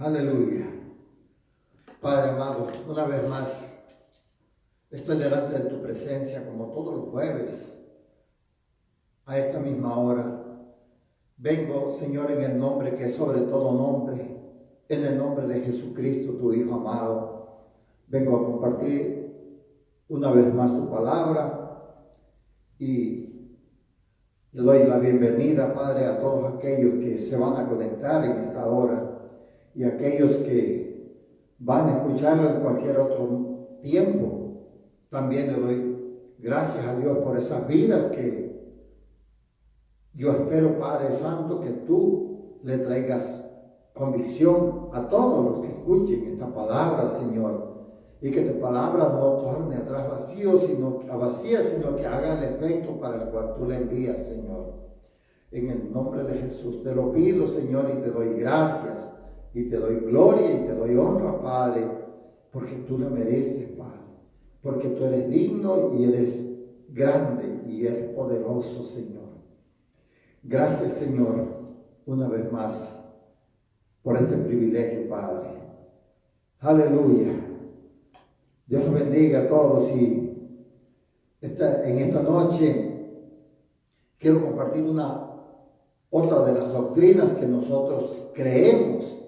Aleluya. Padre amado, una vez más estoy delante de tu presencia como todos los jueves a esta misma hora. Vengo, Señor, en el nombre que es sobre todo nombre, en el nombre de Jesucristo, tu Hijo amado. Vengo a compartir una vez más tu palabra y le doy la bienvenida, Padre, a todos aquellos que se van a conectar en esta hora y aquellos que van a escucharlo en cualquier otro tiempo. También le doy gracias a Dios por esas vidas que yo espero, Padre Santo, que tú le traigas convicción a todos los que escuchen esta palabra, Señor, y que tu palabra no torne atrás vacía, sino que haga el efecto para el cual tú le envías, Señor. En el nombre de Jesús te lo pido, Señor, y te doy gracias, y te doy gloria, y te doy honra, Padre, porque tú la mereces, Padre, porque tú eres digno y eres grande y eres poderoso, Señor. Gracias, Señor, una vez más, por este privilegio, Padre. Aleluya. Dios los bendiga a todos y en esta noche quiero compartir otra de las doctrinas que nosotros creemos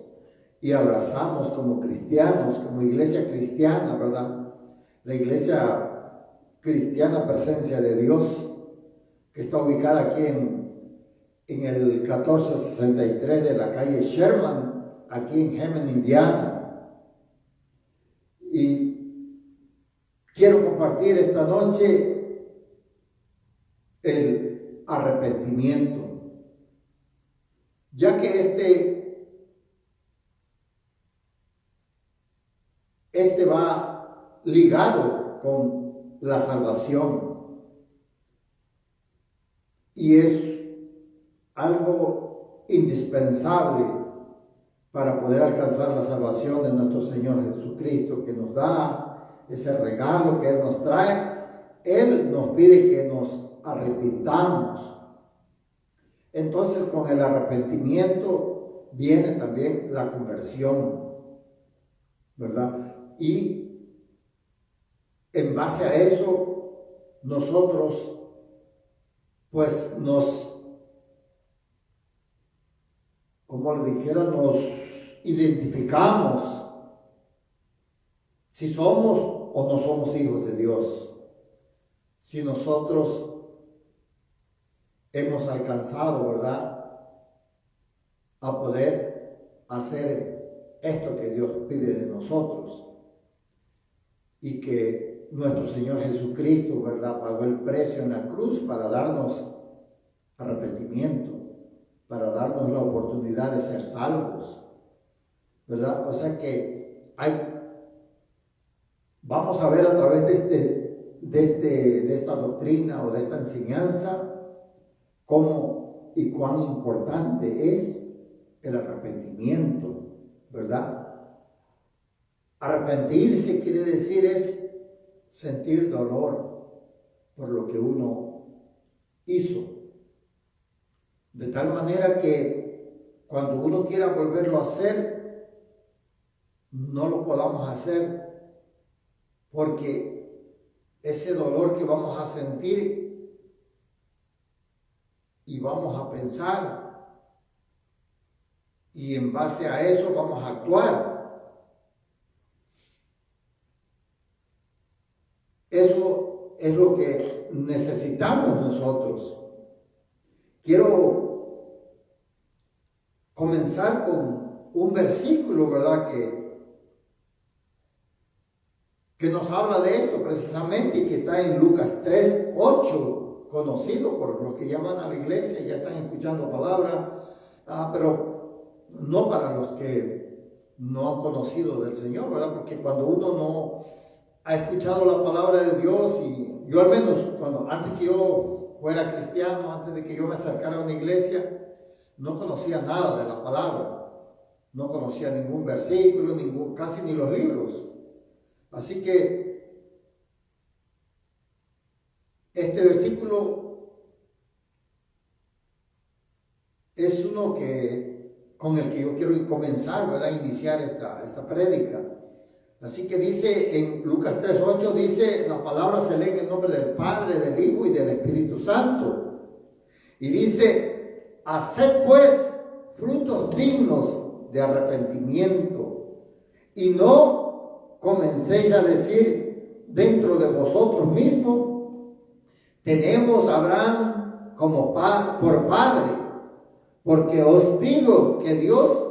y abrazamos como cristianos, como iglesia cristiana, ¿verdad? La iglesia cristiana Presencia de Dios, que está ubicada aquí en el 1463 de la calle Sherman, aquí en Hammond, Indiana. Y quiero compartir esta noche el arrepentimiento, ya que este va ligado con la salvación y es algo indispensable para poder alcanzar la salvación de nuestro Señor Jesucristo, que nos da ese regalo que Él nos trae. Él nos pide que nos arrepintamos. Entonces, con el arrepentimiento viene también la conversión, ¿verdad? Y en base a eso, nosotros pues como le dijera, nos identificamos si somos o no somos hijos de Dios, si nosotros hemos alcanzado, ¿verdad?, a poder hacer esto que Dios pide de nosotros y que nuestro Señor Jesucristo, ¿verdad?, pagó el precio en la cruz para darnos arrepentimiento, para darnos la oportunidad de ser salvos, ¿verdad? O sea que vamos a ver a través de esta doctrina o de esta enseñanza cómo y cuán importante es el arrepentimiento, ¿verdad? Arrepentirse quiere decir es sentir dolor por lo que uno hizo, de tal manera que cuando uno quiera volverlo a hacer, no lo podamos hacer, porque ese dolor que vamos a sentir y vamos a pensar, y en base a eso vamos a actuar. Eso es lo que necesitamos nosotros. Quiero comenzar con un versículo, ¿verdad?, que nos habla de esto precisamente y que está en Lucas 3:8, conocido por los que llaman a la iglesia y ya están escuchando palabra, pero no para los que no han conocido del Señor, ¿verdad? Porque cuando uno no ha escuchado la palabra de Dios, y yo al menos antes que yo fuera cristiano, antes de que yo me acercara a una iglesia, no conocía nada de la palabra, no conocía ningún versículo, casi ni los libros. Así que este versículo es uno que con el que yo quiero comenzar, ¿verdad? Iniciar esta prédica. Así que dice en Lucas 3:8, dice, la palabra se lee en el nombre del Padre, del Hijo y del Espíritu Santo. Y dice, haced pues frutos dignos de arrepentimiento y no comencéis a decir dentro de vosotros mismos, tenemos a Abraham como por padre, porque os digo que Dios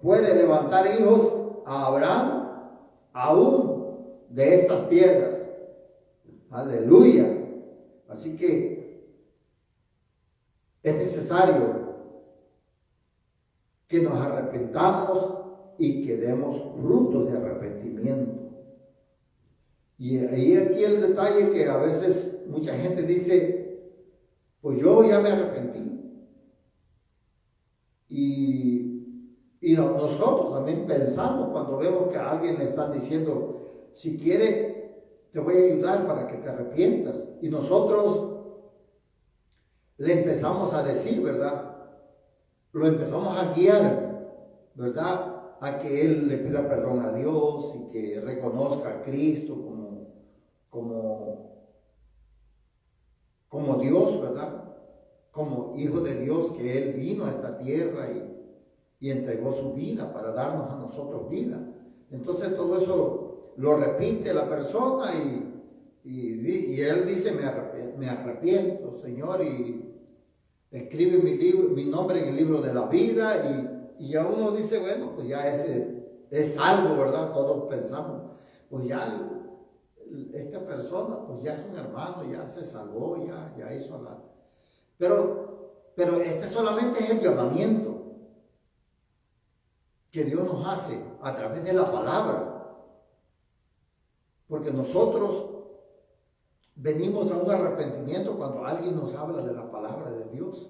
puede levantar hijos a Abraham aún de estas piedras. Aleluya. Así que es necesario que nos arrepentamos y que demos frutos de arrepentimiento. Y ahí aquí el detalle que a veces mucha gente dice, pues yo ya me arrepentí. Y nosotros también pensamos cuando vemos que a alguien le están diciendo, si quiere, te voy a ayudar para que te arrepientas. Y nosotros le empezamos a decir, ¿verdad? Lo empezamos a guiar, ¿verdad? A que él le pida perdón a Dios y que reconozca a Cristo como Dios, ¿verdad? Como hijo de Dios, que él vino a esta tierra y entregó su vida para darnos a nosotros vida. Entonces todo eso lo repite la persona y él dice, me arrepiento, Señor, y escribe mi nombre en el libro de la vida y ya uno dice, bueno, pues ya ese es algo, ¿verdad? Todos pensamos, pues ya esta persona, pues ya es un hermano, ya se salvó, ya hizo la... Pero este solamente es el llamamiento que Dios nos hace a través de la palabra. Porque nosotros venimos a un arrepentimiento cuando alguien nos habla de la palabra de Dios.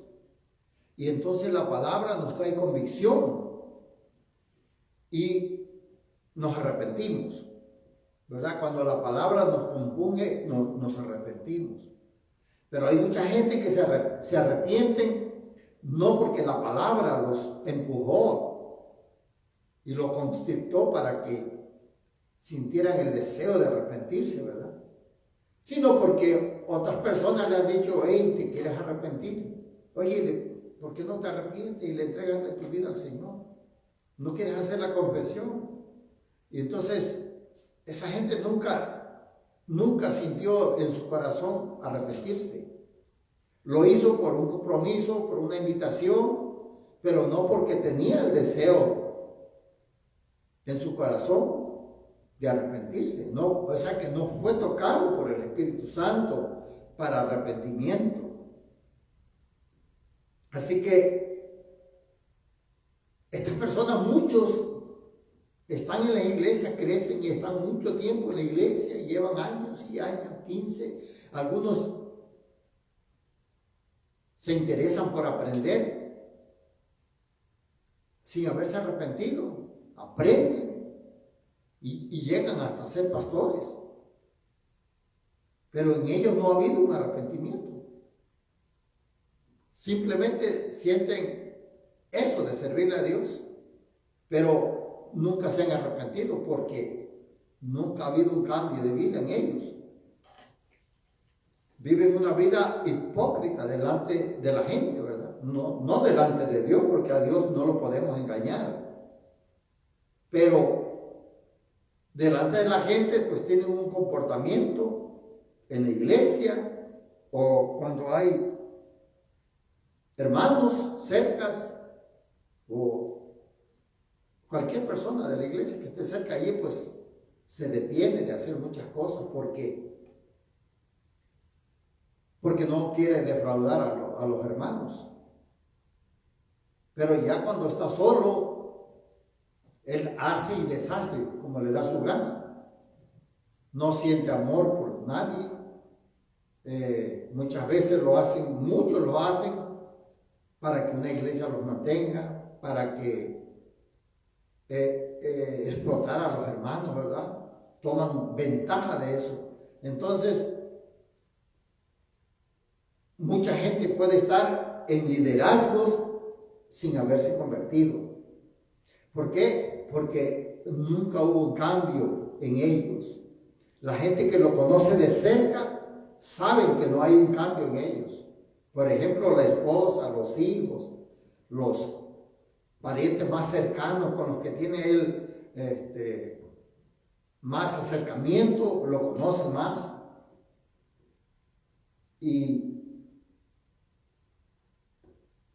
Y entonces la palabra nos trae convicción y nos arrepentimos, ¿verdad? Cuando la palabra nos compunge, nos arrepentimos. Pero hay mucha gente que se arrepienten no porque la palabra los empujó y los constrictó para que sintieran el deseo de arrepentirse, ¿verdad? Sino porque otras personas le han dicho, hey, ¿te quieres arrepentir? Oye, ¿por qué no te arrepientes y le entregas de tu vida al Señor? ¿No quieres hacer la confesión? Y entonces, esa gente nunca sintió en su corazón arrepentirse. Lo hizo por un compromiso, por una invitación, pero no porque tenía el deseo en su corazón de arrepentirse. No, o sea que no fue tocado por el Espíritu Santo para arrepentimiento. Así que estas personas, muchos están en la iglesia, crecen y están mucho tiempo en la iglesia, llevan años y años, 15, algunos se interesan por aprender sin haberse arrepentido, aprenden y llegan hasta ser pastores, pero en ellos no ha habido un arrepentimiento. Simplemente sienten eso de servirle a Dios, pero nunca se han arrepentido porque nunca ha habido un cambio de vida en ellos. Viven una vida hipócrita delante de la gente, ¿verdad? No delante de Dios, porque a Dios no lo podemos engañar. Pero delante de la gente, pues tienen un comportamiento en la iglesia o cuando hay hermanos cercas o cualquier persona de la iglesia que esté cerca allí, pues se detiene de hacer muchas cosas porque no quiere defraudar a los hermanos. Pero ya cuando está solo, él hace y deshace como le da su gana. No siente amor por nadie. Muchas veces muchos lo hacen para que una iglesia los mantenga, para que explotar a los hermanos, ¿verdad? Toman ventaja de eso. Entonces, mucha gente puede estar en liderazgos sin haberse convertido. ¿Por qué? Porque nunca hubo un cambio en ellos. La gente que lo conoce de cerca saben que no hay un cambio en ellos. Por ejemplo, la esposa, los hijos, los parientes más cercanos con los que tiene él más acercamiento, lo conocen más. Y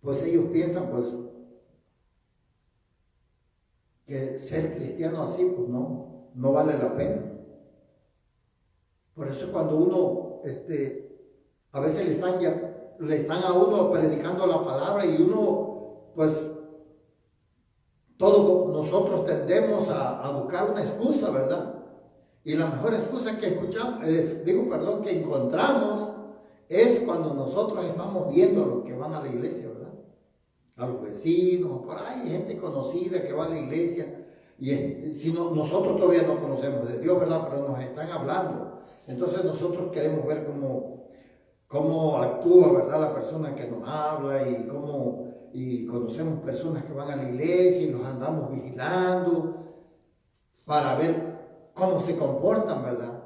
pues ellos piensan pues que ser cristiano así pues no vale la pena. Por eso cuando uno a veces le están a uno predicando la palabra y uno pues todos nosotros tendemos a buscar una excusa, ¿verdad? Y la mejor excusa que que encontramos es cuando nosotros estamos viendo a los que van a la iglesia, ¿verdad? A los vecinos, por ahí, gente conocida que va a la iglesia. Y si no, nosotros todavía no conocemos de Dios, ¿verdad? Pero nos están hablando. Entonces nosotros queremos ver cómo actúa, ¿verdad? La persona que nos habla y conocemos personas que van a la iglesia y los andamos vigilando para ver cómo se comportan, ¿verdad?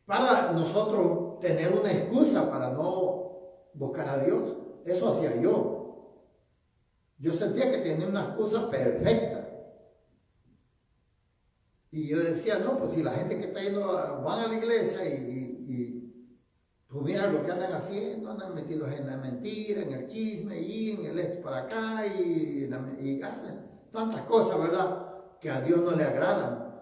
Para nosotros tener una excusa para no buscar a Dios. Eso hacía yo. Yo sentía que tenía una excusa perfecta. Y yo decía, no, pues si la gente que está yendo van a la iglesia pues mira lo que andan haciendo, andan metidos en la mentira, en el chisme y en el esto para acá y hacen tantas cosas, ¿verdad? Que a Dios no le agradan.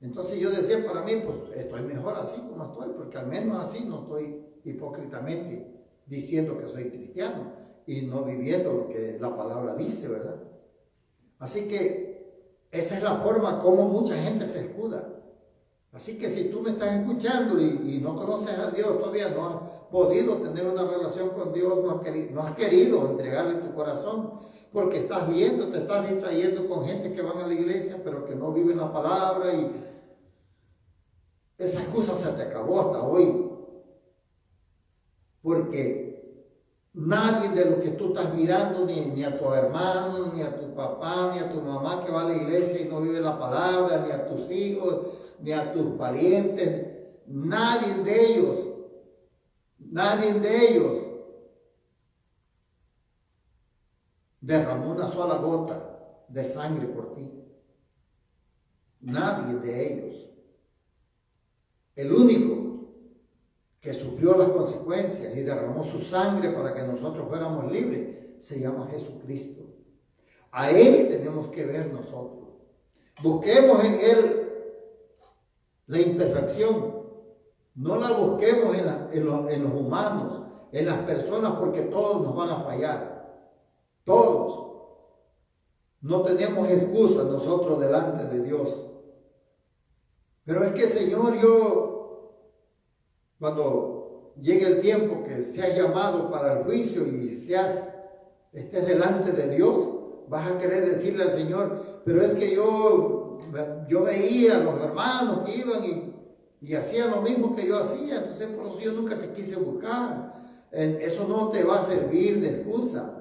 Entonces yo decía para mí, pues estoy mejor así como estoy, porque al menos así no estoy hipócritamente diciendo que soy cristiano y no viviendo lo que la palabra dice, ¿verdad? Así que esa es la forma como mucha gente se escuda. Así que si tú me estás escuchando y no conoces a Dios, todavía no has podido tener una relación con Dios, no has querido entregarle tu corazón, porque estás viendo, te estás distrayendo con gente que van a la iglesia, pero que no viven la palabra y esa excusa se te acabó hasta hoy. Porque nadie de lo que tú estás mirando, ni a tu hermano, ni a tu papá, ni a tu mamá que va a la iglesia y no vive la palabra, ni a tus hijos, ni a tus parientes, nadie de ellos derramó una sola gota de sangre por ti. Nadie de ellos. El único que sufrió las consecuencias y derramó su sangre para que nosotros fuéramos libres se llama Jesucristo. A Él tenemos que ver nosotros. Busquemos en Él la imperfección. No la busquemos en los humanos, en las personas, porque todos nos van a fallar. Todos. No tenemos excusa nosotros delante de Dios. Pero es que, Señor, cuando llegue el tiempo que seas llamado para el juicio y estés delante de Dios, vas a querer decirle al Señor, pero es que yo veía a los hermanos que iban y hacían lo mismo que yo hacía, entonces por eso yo nunca te quise buscar. Eso no te va a servir de excusa.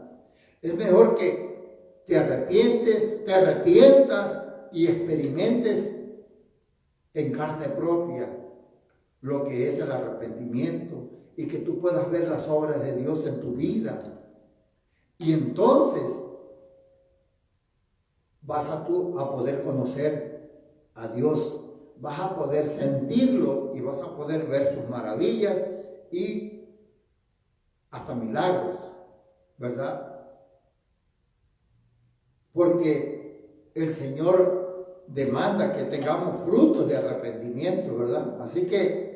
Es mejor que te arrepientas y experimentes en carne propia lo que es el arrepentimiento y que tú puedas ver las obras de Dios en tu vida. Y entonces vas a poder conocer a Dios, vas a poder sentirlo y vas a poder ver sus maravillas y hasta milagros, ¿verdad? Porque el Señor demanda que tengamos frutos de arrepentimiento, ¿verdad? Así que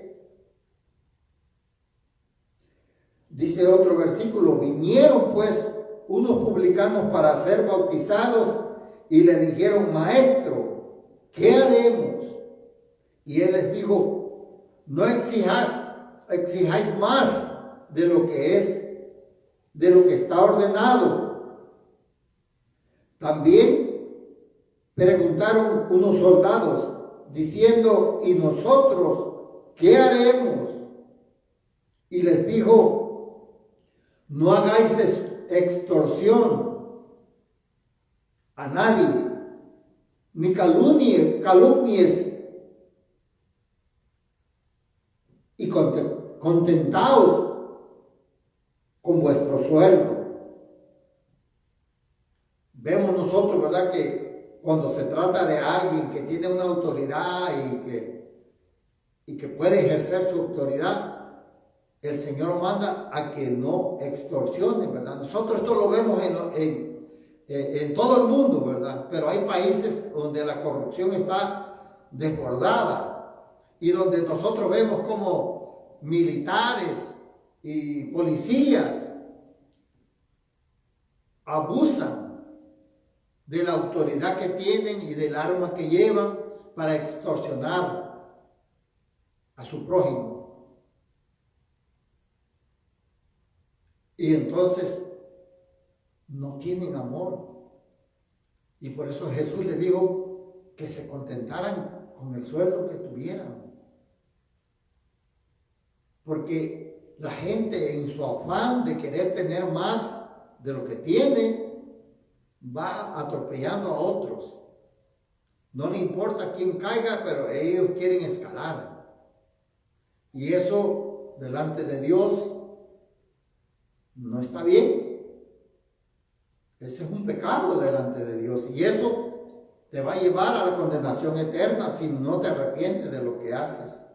dice otro versículo, vinieron pues unos publicanos para ser bautizados y le dijeron, Maestro, ¿qué haremos? Y él les dijo, no exijáis más de lo que está ordenado. También preguntaron unos soldados diciendo, ¿y nosotros qué haremos? Y les dijo, no hagáis extorsión a nadie, ni calumnies, y contentaos con vuestro sueldo. Vemos nosotros, ¿verdad?, que cuando se trata de alguien que tiene una autoridad y que puede ejercer su autoridad, el Señor manda a que no extorsionen, ¿verdad? Nosotros esto lo vemos en todo el mundo, ¿verdad? Pero hay países donde la corrupción está desbordada y donde nosotros vemos como militares y policías abusan de la autoridad que tienen y del arma que llevan para extorsionar a su prójimo. Y entonces no tienen amor. Y por eso Jesús les dijo que se contentaran con el sueldo que tuvieran. Porque la gente, en su afán de querer tener más de lo que tiene, va atropellando a otros. No le importa quién caiga, pero ellos quieren escalar. Y eso delante de Dios no está bien. Ese es un pecado delante de Dios. Y eso te va a llevar a la condenación eterna si no te arrepientes de lo que haces.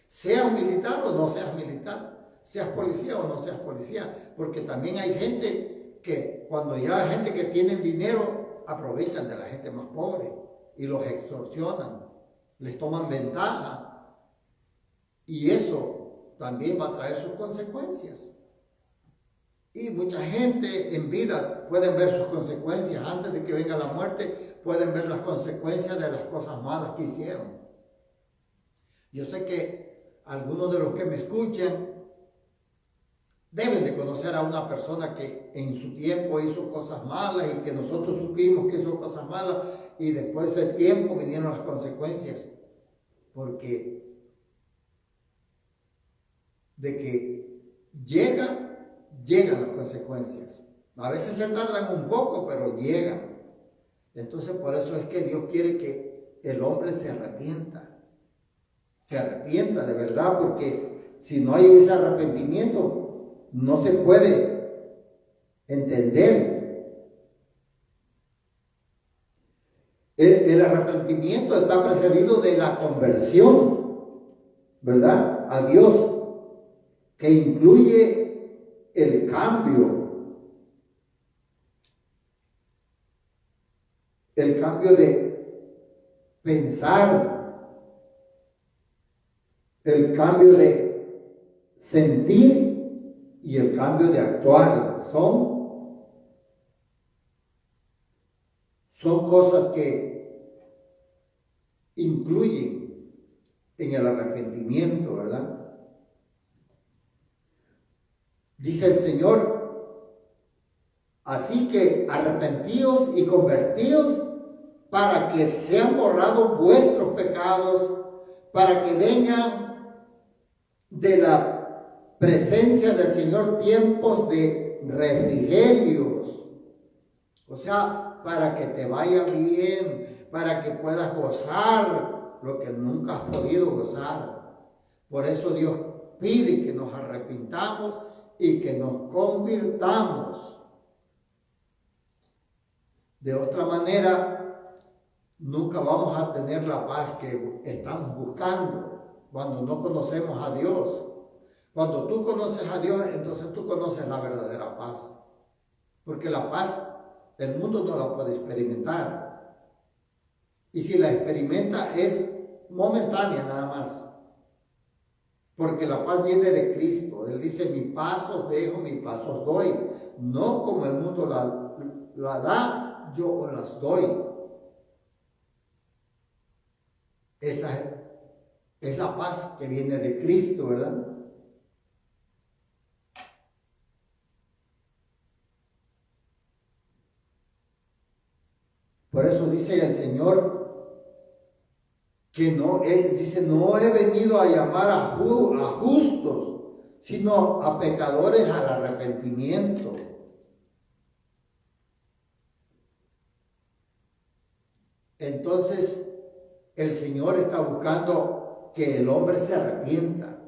Seas militar o no seas militar. Seas policía o no seas policía. Porque también hay gente que cuando ya hay gente que tiene dinero, aprovechan de la gente más pobre y los extorsionan, les toman ventaja. Y eso también va a traer sus consecuencias. Y mucha gente en vida pueden ver sus consecuencias. Antes de que venga la muerte, pueden ver las consecuencias de las cosas malas que hicieron. Yo sé que algunos de los que me escuchan deben de conocer a una persona que en su tiempo hizo cosas malas y que nosotros supimos que hizo cosas malas y después del tiempo vinieron las consecuencias. Porque de que llegan las consecuencias. A veces se tardan un poco, pero llegan. Entonces por eso es que Dios quiere que el hombre se arrepienta de verdad, porque si no hay ese arrepentimiento, no se puede entender. El arrepentimiento está precedido de la conversión, ¿verdad?, a Dios, que incluye el cambio de pensar, el cambio de sentir y el cambio de actuar. Son cosas que incluyen en el arrepentimiento, ¿verdad? Dice el Señor: así que arrepentíos y convertíos para que sean borrados vuestros pecados, para que vengan de la presencia del Señor tiempos de refrigerios. O sea, para que te vaya bien, para que puedas gozar lo que nunca has podido gozar. Por eso Dios pide que nos arrepintamos y que nos convirtamos. De otra manera, nunca vamos a tener la paz que estamos buscando cuando no conocemos a Dios. Cuando tú conoces a Dios, entonces tú conoces la verdadera paz. Porque la paz, el mundo no la puede experimentar. Y si la experimenta es momentánea nada más. Porque la paz viene de Cristo. Él dice: mi paz os dejo, mi paz os doy. No como el mundo la da, yo os las doy. Esa es la paz que viene de Cristo, ¿verdad? Por eso dice el Señor que Él dice: no he venido a llamar a justos, sino a pecadores al arrepentimiento. Entonces, el Señor está buscando que el hombre se arrepienta.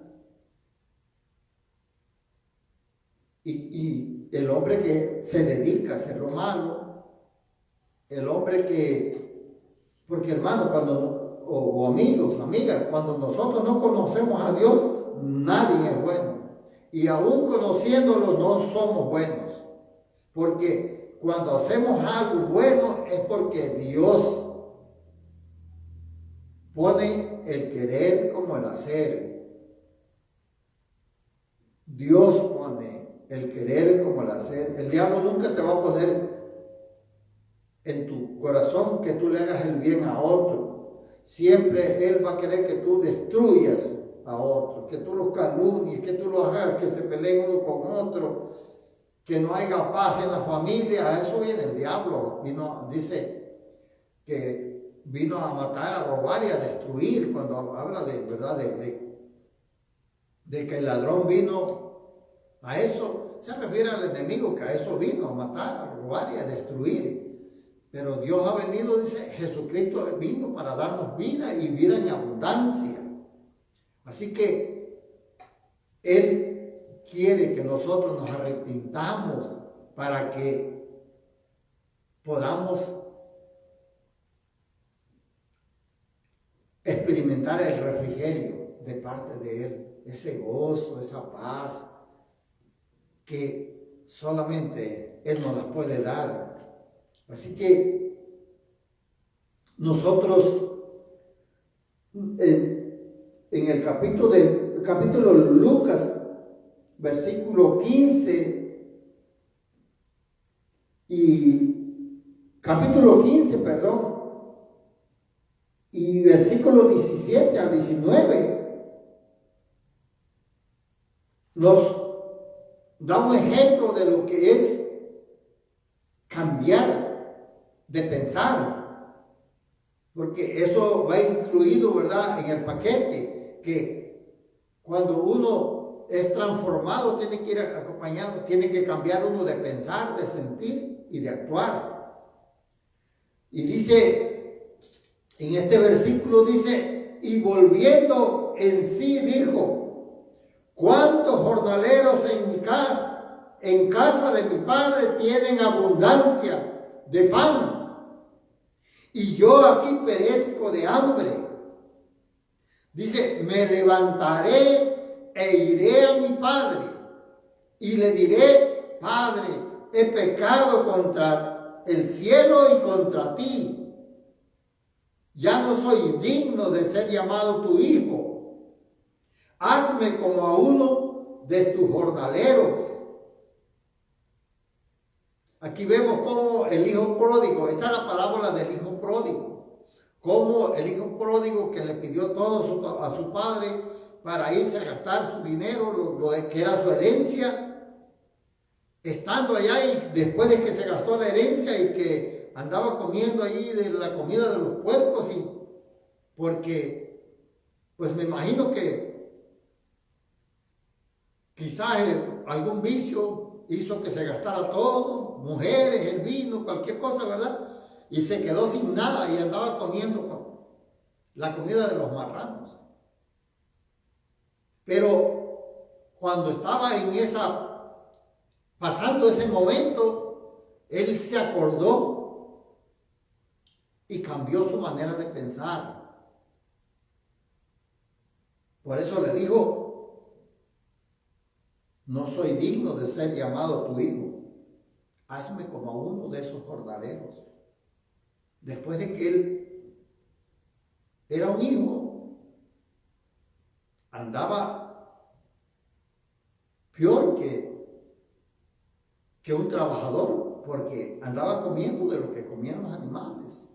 Y el hombre que se dedica a hacer lo malo, el hombre que, porque hermano, o amigos, amigas, cuando nosotros no conocemos a Dios, nadie es bueno. Y aún conociéndolo no somos buenos. Porque cuando hacemos algo bueno es porque Dios pone el querer como el hacer. Dios pone el querer como el hacer. El diablo nunca te va a poner en tu corazón que tú le hagas el bien a otro. Siempre él va a querer que tú destruyas a otro, que tú los calumnies, que tú los hagas que se peleen uno con otro, que no haya paz en la familia. A eso viene el diablo. Dice que vino a matar, a robar y a destruir. Cuando habla de verdad de que el ladrón vino a eso, se refiere al enemigo, que a eso vino, a matar, a robar y a destruir. Pero Dios ha venido, dice, Jesucristo vino para darnos vida y vida en abundancia. Así que Él quiere que nosotros nos arrepintamos para que podamos experimentar el refrigerio de parte de Él, ese gozo, esa paz que solamente Él nos las puede dar. Así que nosotros en el capítulo de Lucas, versículo 15 capítulo 15, y versículo 17 al 19, nos da un ejemplo de lo que es cambiar de pensar, porque eso va incluido, ¿verdad?, en el paquete, que cuando uno es transformado tiene que ir acompañado, tiene que cambiar uno de pensar, de sentir y de actuar. Y dice, en este versículo dice, y volviendo en sí dijo, ¿cuántos jornaleros en casa de mi padre tienen abundancia de pan? Y yo aquí perezco de hambre. Dice, me levantaré e iré a mi padre y le diré, Padre, he pecado contra el cielo y contra ti. Ya no soy digno de ser llamado tu hijo. Hazme como a uno de tus jornaleros. Aquí vemos cómo el hijo pródigo, esta es la parábola del hijo pródigo, cómo el hijo pródigo que le pidió todo a su padre para irse a gastar su dinero, lo que era su herencia, estando allá y después de que se gastó la herencia y que andaba comiendo ahí de la comida de los puercos, y porque pues me imagino que quizás algún vicio hizo que se gastara todo, mujeres, el vino, cualquier cosa, ¿verdad? Y se quedó sin nada y andaba comiendo la comida de los marranos. Pero cuando estaba pasando ese momento, él se acordó y cambió su manera de pensar. Por eso le dijo, no soy digno de ser llamado tu hijo. Hazme como a uno de esos jornaleros. Después de que él era un hijo, andaba peor que un trabajador, porque andaba comiendo de lo que comían los animales.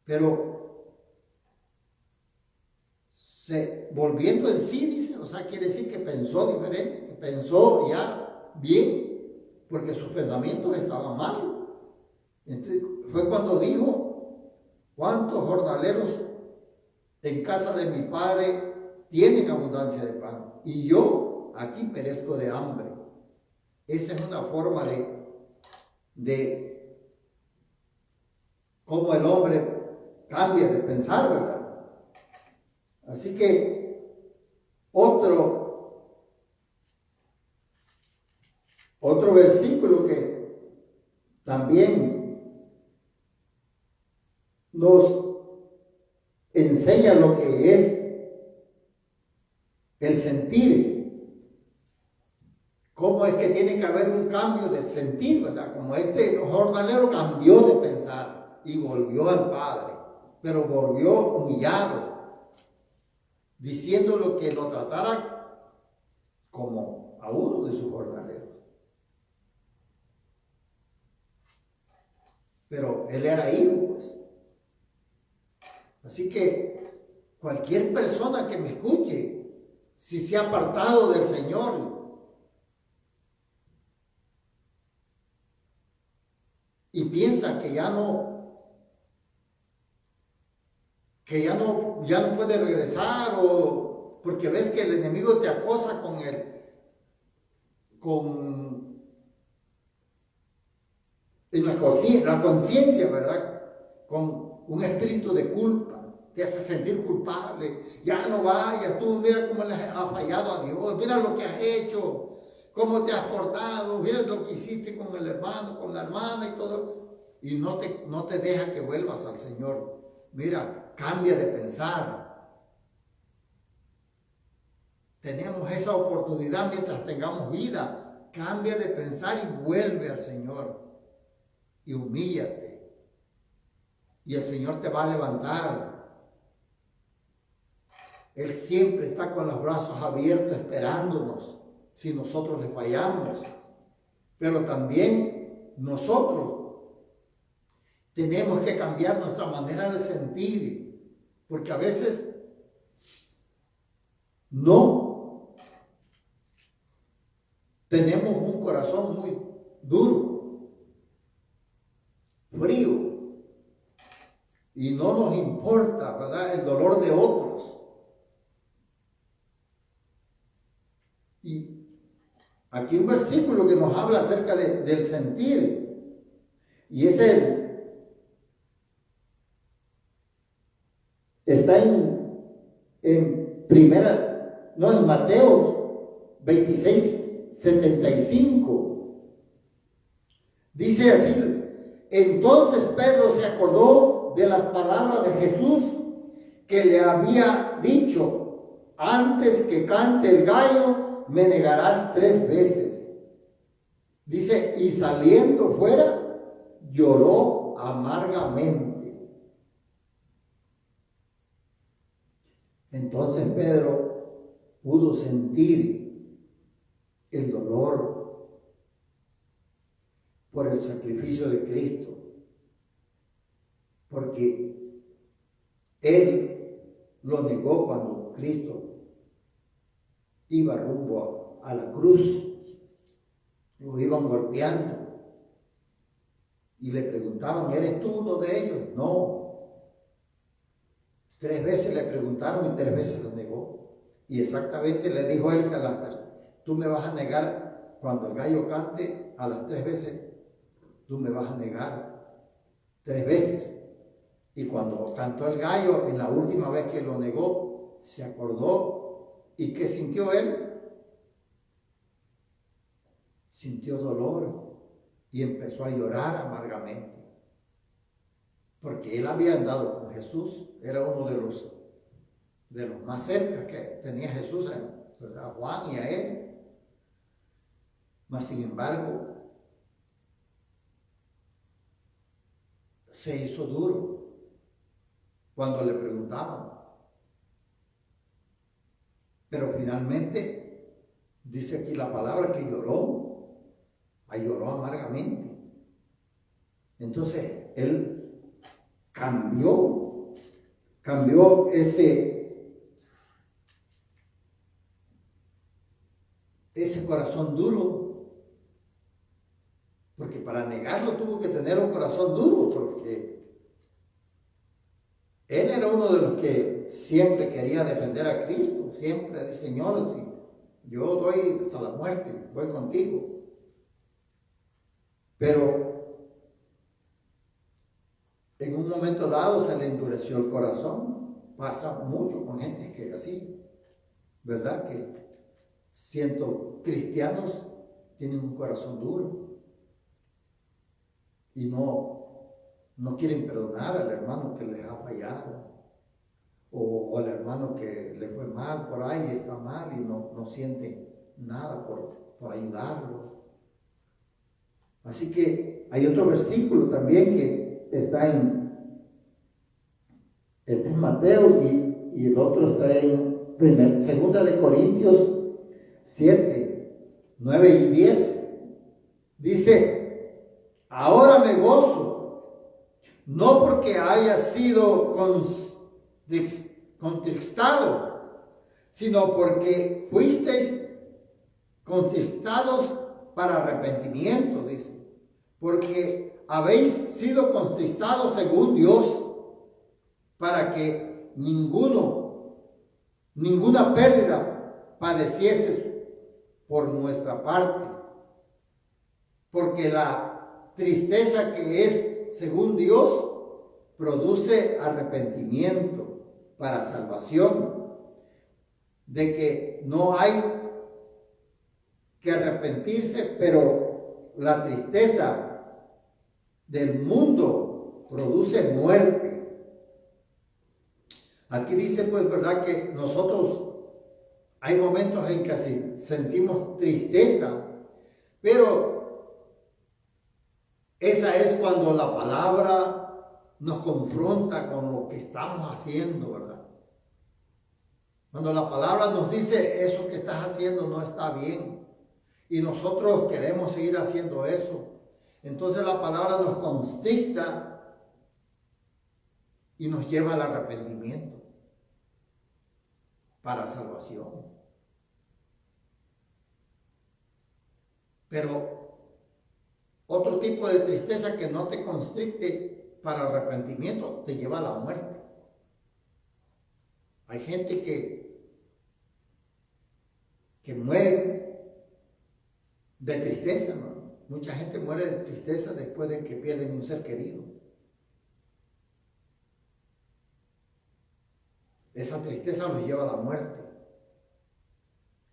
Pero volviendo en sí, dice, o sea, quiere decir que pensó diferente, que pensó ya bien, porque sus pensamientos estaban mal. Entonces, fue cuando dijo, ¿cuántos jornaleros en casa de mi padre tienen abundancia de pan? Y yo aquí perezco de hambre. Esa es una forma de cómo el hombre cambia de pensar, ¿verdad? Así que otro versículo que también nos enseña lo que es el sentir, cómo es que tiene que haber un cambio de sentir, ¿verdad? Como este jornalero cambió de pensar y volvió al Padre, pero volvió humillado, diciéndole que lo tratara como a uno de sus jornaleros. Pero él era hijo, pues. Así que cualquier persona que me escuche, si se ha apartado del Señor y piensa que ya no puede regresar, o porque ves que el enemigo te acosa con la conciencia, ¿verdad? Con un espíritu de culpa. Te hace sentir culpable. Ya no vayas, tú mira cómo le has fallado a Dios, mira lo que has hecho, cómo te has portado, mira lo que hiciste con el hermano, con la hermana y todo. Y no te deja que vuelvas al Señor. Mira, cambia de pensar. Tenemos esa oportunidad mientras tengamos vida. Cambia de pensar y vuelve al Señor. Y humíllate. Y el Señor te va a levantar. Él siempre está con los brazos abiertos esperándonos si nosotros le fallamos. Pero también nosotros tenemos que cambiar nuestra manera de sentir, porque a veces no tenemos un corazón muy duro, frío, y no nos importa, ¿verdad?, el dolor de otros. Y aquí un versículo que nos habla acerca del sentir, y es está en Mateo 26:75. Dice así: entonces Pedro se acordó de las palabras de Jesús que le había dicho: antes que cante el gallo, me negarás 3 veces. Dice, y saliendo fuera, lloró amargamente. Entonces Pedro pudo sentir el dolor por el sacrificio de Cristo, porque él lo negó cuando Cristo iba rumbo a la cruz. Lo iban golpeando y le preguntaban, ¿eres tú uno de ellos? No. 3 veces le preguntaron y 3 veces lo negó. Y exactamente le dijo él que tú me vas a negar cuando el gallo cante, a las 3 veces tú me vas a negar 3 veces. Y cuando cantó el gallo, en la última vez que lo negó, se acordó. ¿Y qué sintió él? Sintió dolor y empezó a llorar amargamente. Porque él había andado con Jesús, era uno de los más cerca que tenía Jesús, ¿verdad?, a Juan y a él. Mas sin embargo, se hizo duro cuando le preguntaban. Pero finalmente, dice aquí la palabra que lloró amargamente. Entonces, él cambió ese corazón duro, porque para negarlo tuvo que tener un corazón duro, porque él era uno de los que siempre quería defender a Cristo, siempre, Señor, si yo doy hasta la muerte, voy contigo. Pero en un momento dado se le endureció el corazón. Pasa mucho con gente que así, ¿verdad? Que siendo cristianos tienen un corazón duro y no quieren perdonar al hermano que les ha fallado o al hermano que le fue mal por ahí, está mal y no sienten nada por ayudarlo. Así que hay otro versículo también que está en Mateo y el otro está en Segunda de Corintios 7, 9 y 10. Dice, ahora me gozo, no porque haya sido contristado, sino porque fuisteis contristados para arrepentimiento, dice. Porque habéis sido contristados según Dios, para que ninguna pérdida padecieses por nuestra parte. Porque la tristeza que es según Dios produce arrepentimiento para salvación, de que no hay que arrepentirse, pero la tristeza del mundo produce muerte. Aquí dice pues, ¿verdad? Que nosotros hay momentos en que sentimos tristeza, pero esa es cuando la palabra nos confronta con lo que estamos haciendo, ¿verdad? Cuando la palabra nos dice, eso que estás haciendo no está bien, y nosotros queremos seguir haciendo eso, entonces la palabra nos constricta y nos lleva al arrepentimiento para salvación. Pero otro tipo de tristeza que no te constricte para arrepentimiento te lleva a la muerte. Hay gente que muere de tristeza, ¿no? Mucha gente muere de tristeza después de que pierden un ser querido. Esa tristeza los lleva a la muerte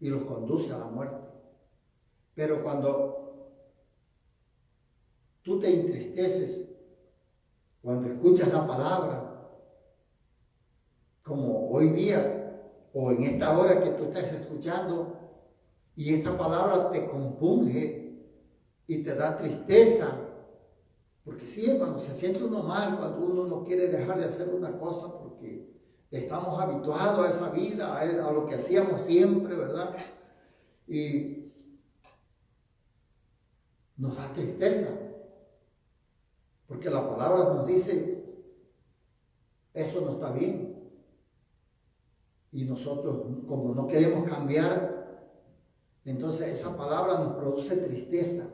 y los conduce a la muerte. Pero cuando tú te entristeces, cuando escuchas la palabra, como hoy día o en esta hora que tú estás escuchando, y esta palabra te compunge y te da tristeza, porque sí, cuando se siente uno mal, cuando uno no quiere dejar de hacer una cosa porque estamos habituados a esa vida, a lo que hacíamos siempre, ¿verdad? Y nos da tristeza, porque la palabra nos dice, eso no está bien. Y nosotros, como no queremos cambiar, entonces esa palabra nos produce tristeza,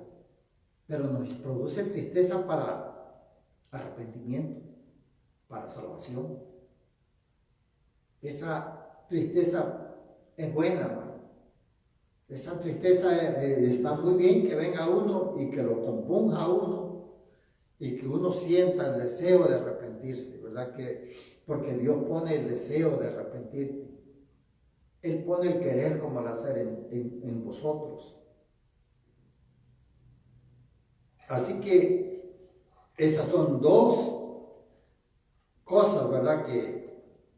pero nos produce tristeza para arrepentimiento, para salvación. Esa tristeza es buena, hermano. Esa tristeza está muy bien que venga uno y que lo componga a uno y que uno sienta el deseo de arrepentirse, ¿verdad? Porque Dios pone el deseo de arrepentirte. Él pone el querer como el hacer en vosotros. Así que esas son dos cosas, ¿verdad?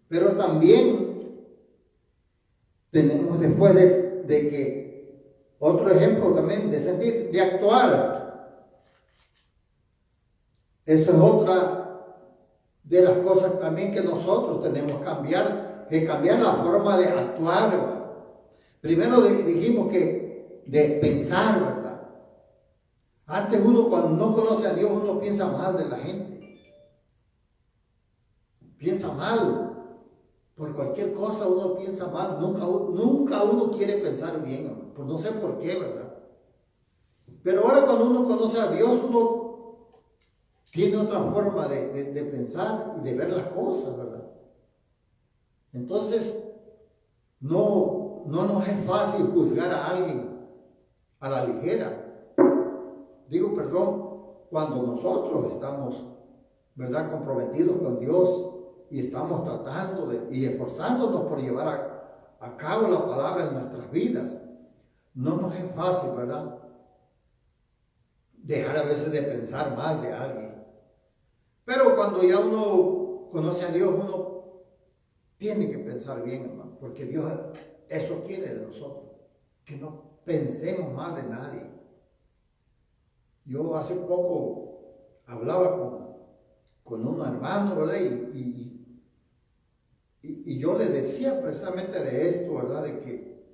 Pero también tenemos después de que otro ejemplo también de sentir, de actuar. Eso es otra de las cosas también que nosotros tenemos que cambiar la forma de actuar, ¿verdad? Primero dijimos que de pensar, ¿verdad? Antes uno cuando no conoce a Dios, uno piensa mal de la gente. Piensa mal. Por cualquier cosa uno piensa mal. Nunca uno quiere pensar bien, pues no sé por qué, ¿verdad? Pero ahora cuando uno conoce a Dios, uno tiene otra forma de pensar y de ver las cosas, ¿verdad? Entonces, no nos es fácil juzgar a alguien a la ligera. Digo, perdón, cuando nosotros estamos ¿verdad? Comprometidos con Dios y estamos tratando y esforzándonos por llevar a cabo la palabra en nuestras vidas. No nos es fácil, ¿verdad? Dejar a veces de pensar mal de alguien. Pero cuando ya uno conoce a Dios, uno tiene que pensar bien, hermano, porque Dios eso quiere de nosotros, que no pensemos mal de nadie. Yo hace poco hablaba con un hermano, ¿verdad? Y yo le decía precisamente de esto, ¿verdad? De que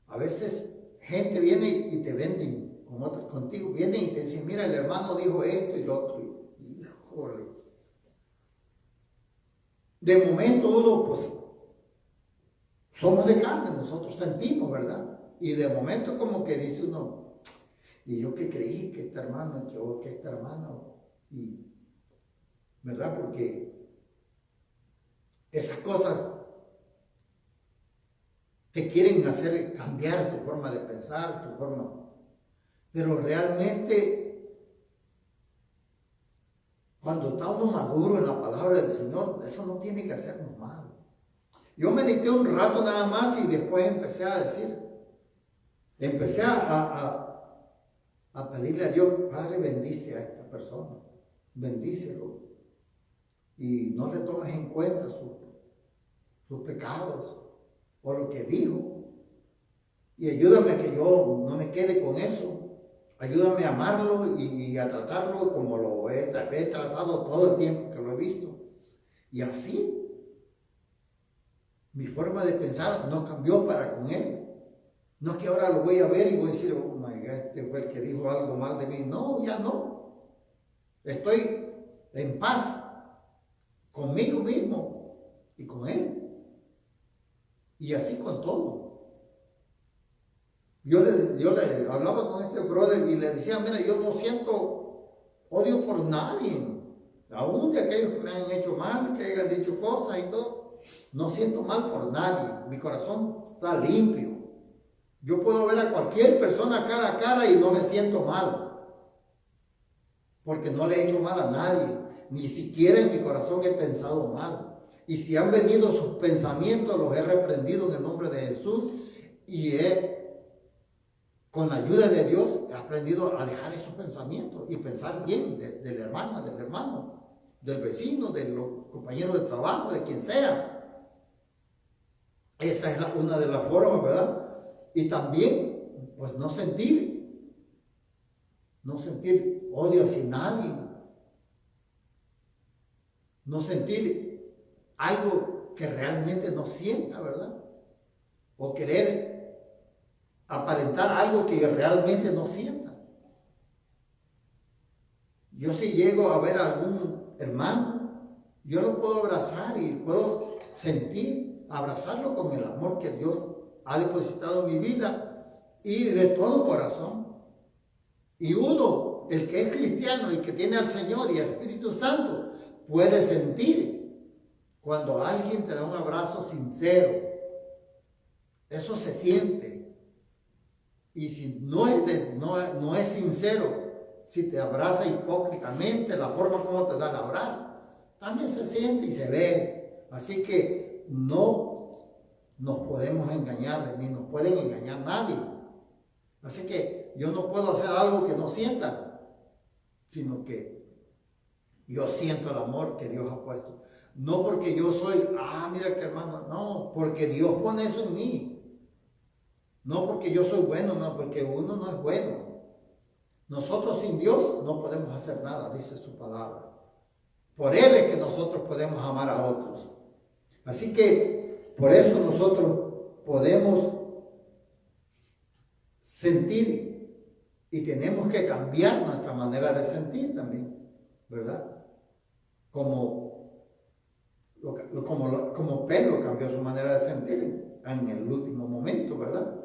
a veces gente viene y te venden contigo, vienen y te dicen, mira, el hermano dijo esto y lo otro. Híjole. De momento uno, pues, somos de carne, nosotros sentimos, ¿verdad? Y de momento como que dice uno, y yo que creí que este hermano, que esta hermana, y, ¿verdad? Porque esas cosas te quieren hacer cambiar tu forma de pensar, tu forma. Pero realmente, cuando está uno maduro en la palabra del Señor, eso no tiene que hacernos mal. Yo medité un rato nada más y después empecé a decir, empecé a pedirle a Dios, Padre, bendice a esta persona, bendícelo. Y no le tomes en cuenta sus pecados o lo que dijo. Y ayúdame a que yo no me quede con eso. Ayúdame a amarlo y a tratarlo como lo he tratado todo el tiempo que lo he visto. Y así, mi forma de pensar no cambió para con él. No es que ahora lo voy a ver y voy a decir, oh my God, este fue el que dijo algo mal de mí. No, ya no. Estoy en paz conmigo mismo y con él. Y así con todo. Yo le hablaba con este brother y le decía, mira, yo no siento odio por nadie. Aún de aquellos que me han hecho mal, que hayan dicho cosas y todo. No siento mal por nadie. Mi corazón está limpio. Yo puedo ver a cualquier persona cara a cara y no me siento mal. Porque no le he hecho mal a nadie. Ni siquiera en mi corazón he pensado mal. Y si han venido sus pensamientos, los he reprendido en el nombre de Jesús. Y con la ayuda de Dios, he aprendido a dejar esos pensamientos y pensar bien de la hermana, del hermano, del vecino, de los compañeros de trabajo, de quien sea. Esa es una de las formas, ¿verdad? Y también, pues no sentir odio hacia nadie, no sentir algo que realmente no sienta, ¿verdad? O querer aparentar algo que realmente no sienta. Yo si llego a ver a algún hermano, yo lo puedo abrazar y puedo sentir, abrazarlo con el amor que Dios ha depositado en mi vida y de todo corazón. Y uno, el que es cristiano y que tiene al Señor y al Espíritu Santo, puede sentir cuando alguien te da un abrazo sincero. Eso se siente. Y si no es sincero, si te abraza hipócritamente, la forma como te da el abrazo, también se siente y se ve. Así que no nos podemos engañar, ni nos pueden engañar nadie. Así que yo no puedo hacer algo que no sienta, sino que yo siento el amor que Dios ha puesto. No porque yo soy, mira que hermano, no, porque Dios pone eso en mí. No porque yo soy bueno, no, porque uno no es bueno. Nosotros sin Dios no podemos hacer nada, dice su palabra. Por Él es que nosotros podemos amar a otros. Así que por eso nosotros podemos sentir y tenemos que cambiar nuestra manera de sentir también, ¿verdad? Como Pedro cambió su manera de sentir en el último momento, ¿verdad?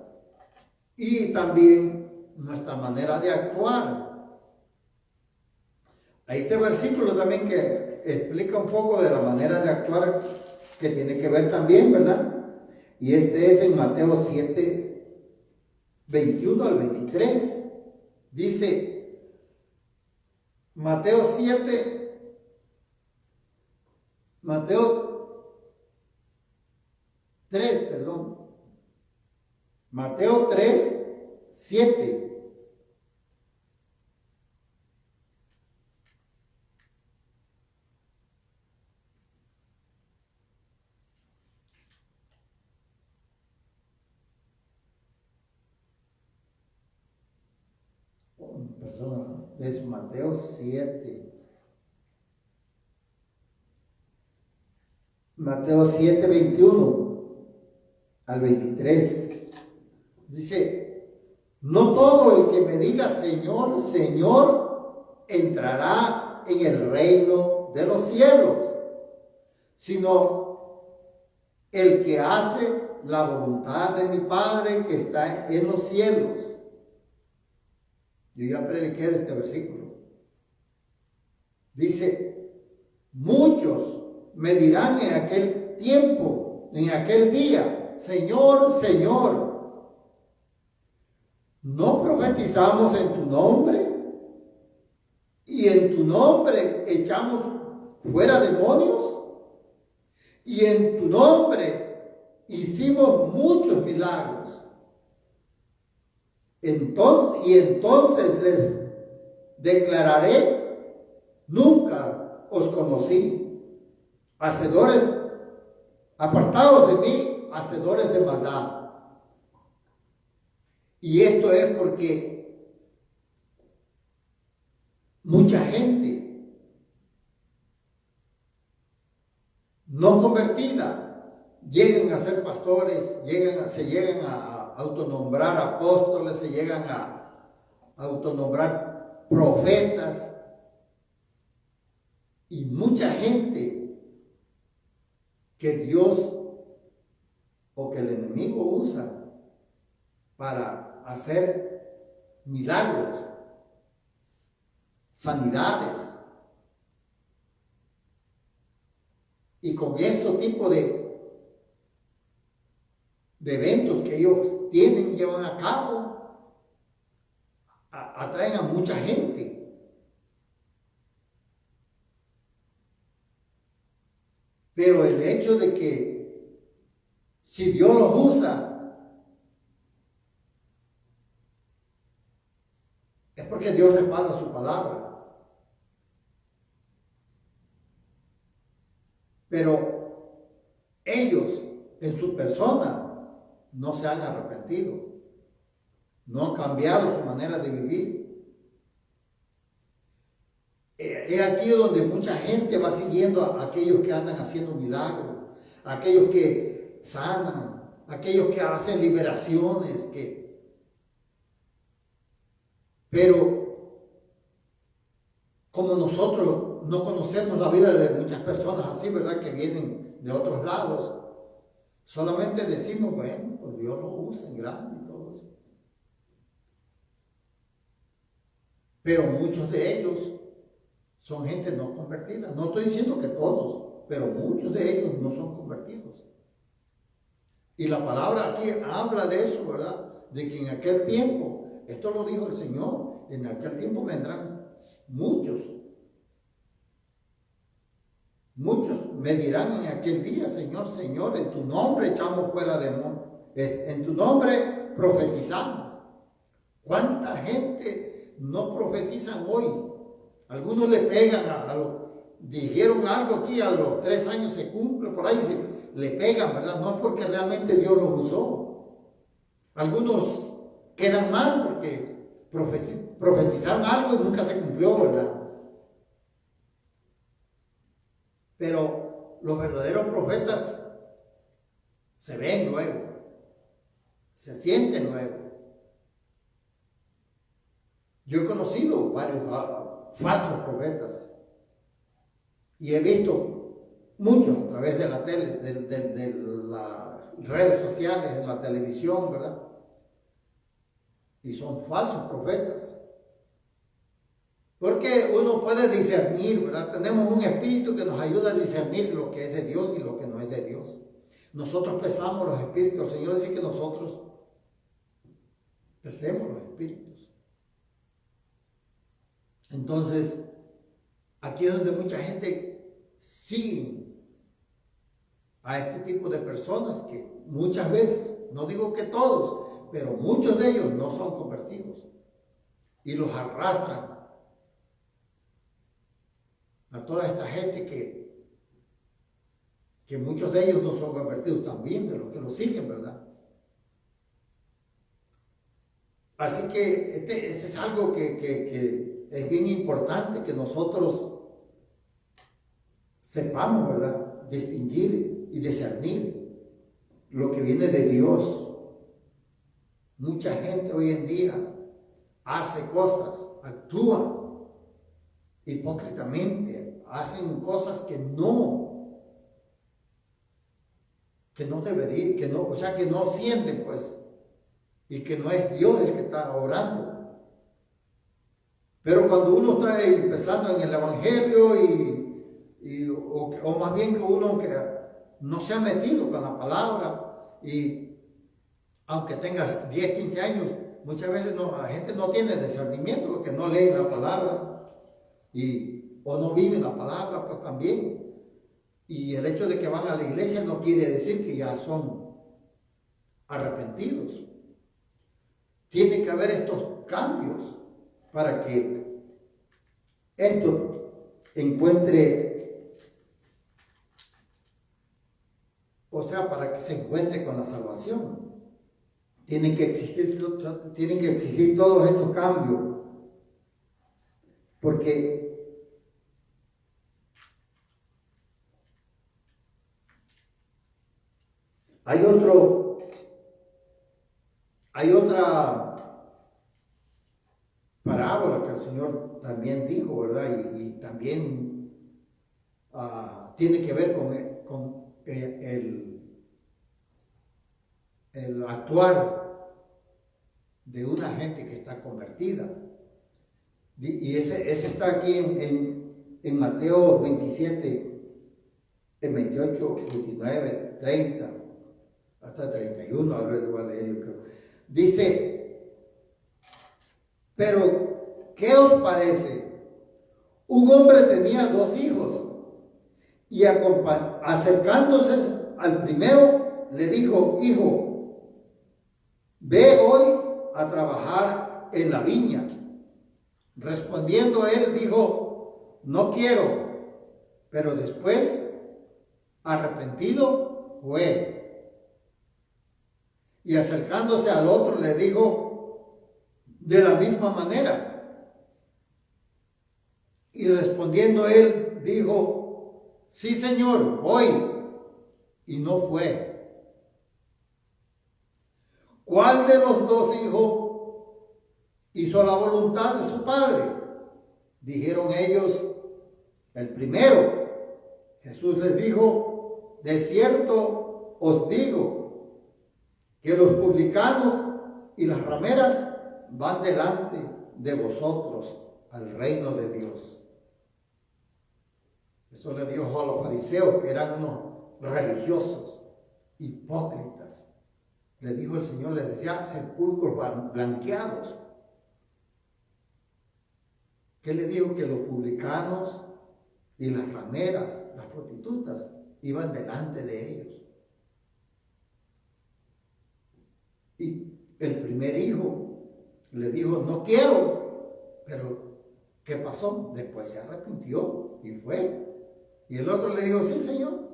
Y también nuestra manera de actuar. Hay este versículo también que explica un poco de la manera de actuar que tiene que ver también, ¿verdad? Y este es en Mateo 7, 21 al 23. Dice, Mateo 7, Mateo 3, perdón. Mateo 3, 7. Perdón, es Mateo 7. Mateo 7, 21 al 23. Dice, no todo el que me diga Señor, Señor, entrará en el reino de los cielos, sino el que hace la voluntad de mi Padre que está en los cielos. Yo ya prediqué de este versículo. Dice, muchos me dirán en aquel tiempo, en aquel día, Señor, Señor, ¿no profetizamos en tu nombre? Y en tu nombre echamos fuera demonios. Y en tu nombre hicimos muchos milagros. Entonces les declararé, nunca os conocí. Hacedores, apartados de mí, hacedores de maldad. Y esto es porque mucha gente no convertida llegan a ser pastores, se llegan a autonombrar apóstoles, se llegan a autonombrar profetas. Y mucha gente que Dios o que el enemigo usa para hacer milagros, sanidades, y con ese tipo de eventos que ellos tienen, llevan a cabo, atraen a mucha gente. Pero el hecho de que si Dios los usa, es porque Dios respalda su palabra. Pero ellos en su persona no se han arrepentido, no han cambiado su manera de vivir. Es aquí donde mucha gente va siguiendo a aquellos que andan haciendo milagros, a aquellos que sanan, a aquellos que hacen liberaciones, pero como nosotros no conocemos la vida de muchas personas así, ¿verdad? Que vienen de otros lados, solamente decimos, bueno, pues Dios lo usa en grande y todo eso. Pero muchos de ellos son gente no convertida. No estoy diciendo que todos, pero muchos de ellos no son convertidos. Y la palabra aquí habla de eso, ¿verdad? De que en aquel tiempo, esto lo dijo el Señor, en aquel tiempo vendrán muchos me dirán en aquel día, Señor, Señor, en tu nombre echamos fuera demonios, en tu nombre profetizamos. ¿Cuánta gente no profetizan hoy? Algunos le pegan dijeron algo aquí, a los 3 años se cumple, por ahí le pegan, ¿verdad? No es porque realmente Dios los usó. Algunos quedan mal porque profetizaron algo y nunca se cumplió, ¿verdad? Pero los verdaderos profetas se ven luego, se sienten luego. Yo he conocido varios falsos profetas y he visto muchos a través de la tele, de las redes sociales, en la televisión, ¿verdad? Y son falsos profetas. Porque uno puede discernir, ¿verdad? Tenemos un espíritu que nos ayuda a discernir lo que es de Dios y lo que no es de Dios. Nosotros pesamos los espíritus. El Señor dice que nosotros pesemos los espíritus. Entonces, aquí es donde mucha gente sigue a este tipo de personas que muchas veces, no digo que todos, pero muchos de ellos no son convertidos y los arrastran a toda esta gente que muchos de ellos no son convertidos también, de los que lo siguen, ¿verdad? Así que este es algo que es bien importante que nosotros sepamos, ¿verdad? Distinguir y discernir lo que viene de Dios. Mucha gente hoy en día hace cosas, actúa hipócritamente, hacen cosas que no deberían, o sea, que no sienten, pues, y que no es Dios el que está orando. Pero cuando uno está empezando en el Evangelio o más bien que uno que no se ha metido con la palabra, y aunque tengas 10, 15 años, muchas veces la gente no tiene discernimiento porque no lee la palabra o no viven la palabra, pues también. Y el hecho de que van a la iglesia no quiere decir que ya son arrepentidos. Tiene que haber estos cambios para que esto encuentre, o sea, para que se encuentre con la salvación. Tienen que existir todos estos cambios, porque hay otra parábola que el Señor también dijo, ¿verdad? Y también tiene que ver con el actuar de una gente que está convertida. Y ese está aquí en Mateo 27, en 28, 29, 30, hasta 31, a ver, voy a leer, yo creo. Dice, pero, ¿qué os parece? Un hombre tenía 2 hijos y acercándose al primero le dijo, hijo, ve hoy a trabajar en la viña. Respondiendo él dijo, no quiero, pero después, arrepentido, fue. Y acercándose al otro le dijo de la misma manera. Y respondiendo él dijo, sí señor, voy. Y no fue. ¿Cuál de los 2 hijos hizo la voluntad de su padre? Dijeron ellos, el primero. Jesús les dijo, de cierto os digo que los publicanos y las rameras van delante de vosotros al reino de Dios. Eso le dijo a los fariseos, que eran unos religiosos, hipócritas. Le dijo el Señor, les decía, sepulcros blanqueados. ¿Qué le dijo? Que los publicanos y las rameras, las prostitutas, iban delante de ellos. Y el primer hijo le dijo, no quiero, pero ¿qué pasó? Después se arrepintió y fue. Y el otro le dijo, sí señor,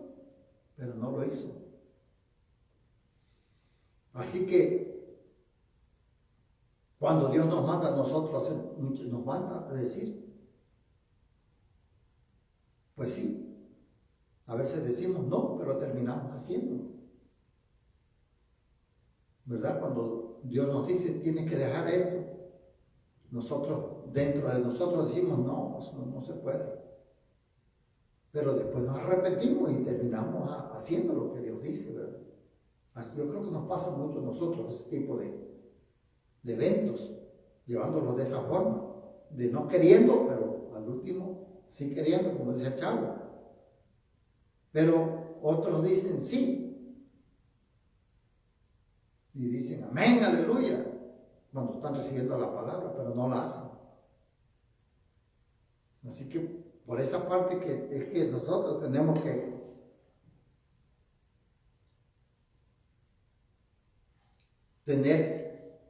pero no lo hizo. Así que cuando Dios nos manda a nosotros a hacer, nos manda a decir, pues sí, a veces decimos no, pero terminamos haciéndolo. ¿Verdad? Cuando Dios nos dice, tienes que dejar esto, nosotros, dentro de nosotros decimos, no se puede. Pero después nos arrepentimos y terminamos haciendo lo que Dios dice, ¿verdad? Así, yo creo que nos pasa mucho a nosotros ese tipo de eventos, llevándolos de esa forma, de no queriendo, pero al último sí queriendo, como dice el chavo. Pero otros dicen sí. Y dicen amén, aleluya, cuando están recibiendo la palabra, pero no la hacen. Así que por esa parte que es que nosotros tenemos que tener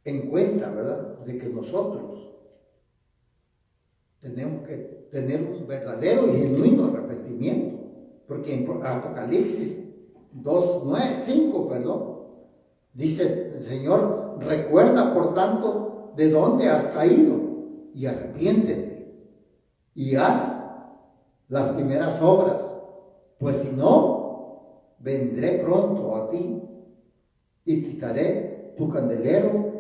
en cuenta, ¿verdad?, de que nosotros tenemos que tener un verdadero y genuino arrepentimiento, porque en Apocalipsis 5, dice el Señor: recuerda por tanto de dónde has caído y arrepiéntete y haz las primeras obras, pues si no, vendré pronto a ti y quitaré tu candelero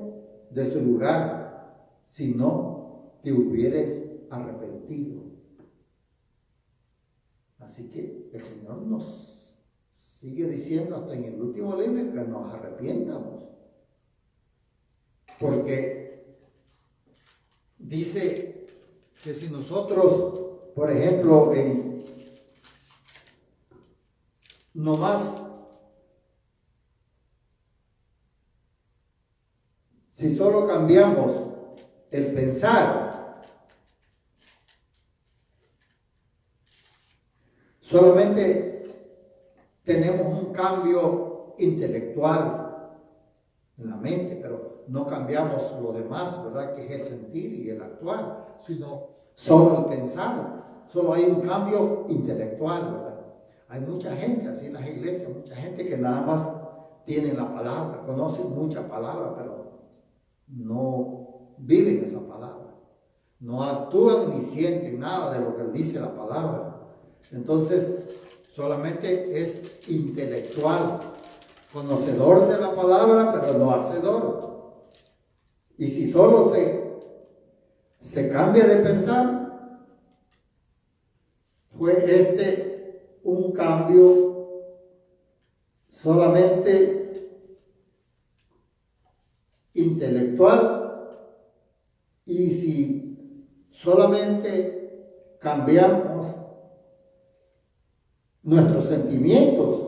de su lugar, si no te hubieres arrepentido. Así que el Señor nos sigue diciendo hasta en el último libro que nos arrepientamos, porque dice que si nosotros, por ejemplo, si solo cambiamos el pensar, solamente tenemos un cambio intelectual en la mente, pero no cambiamos lo demás, ¿verdad?, que es el sentir y el actuar, sino solo el pensar. Solo hay un cambio intelectual, ¿verdad? Hay mucha gente así en las iglesias, mucha gente que nada más tiene la palabra, conocen mucha palabra, pero no viven esa palabra, no actúan ni sienten nada de lo que dice la palabra. Entonces, solamente es intelectual, conocedor de la palabra, pero no hacedor. Y si solo se cambia de pensar, fue un cambio solamente intelectual. Y si solamente cambiamos nuestros sentimientos,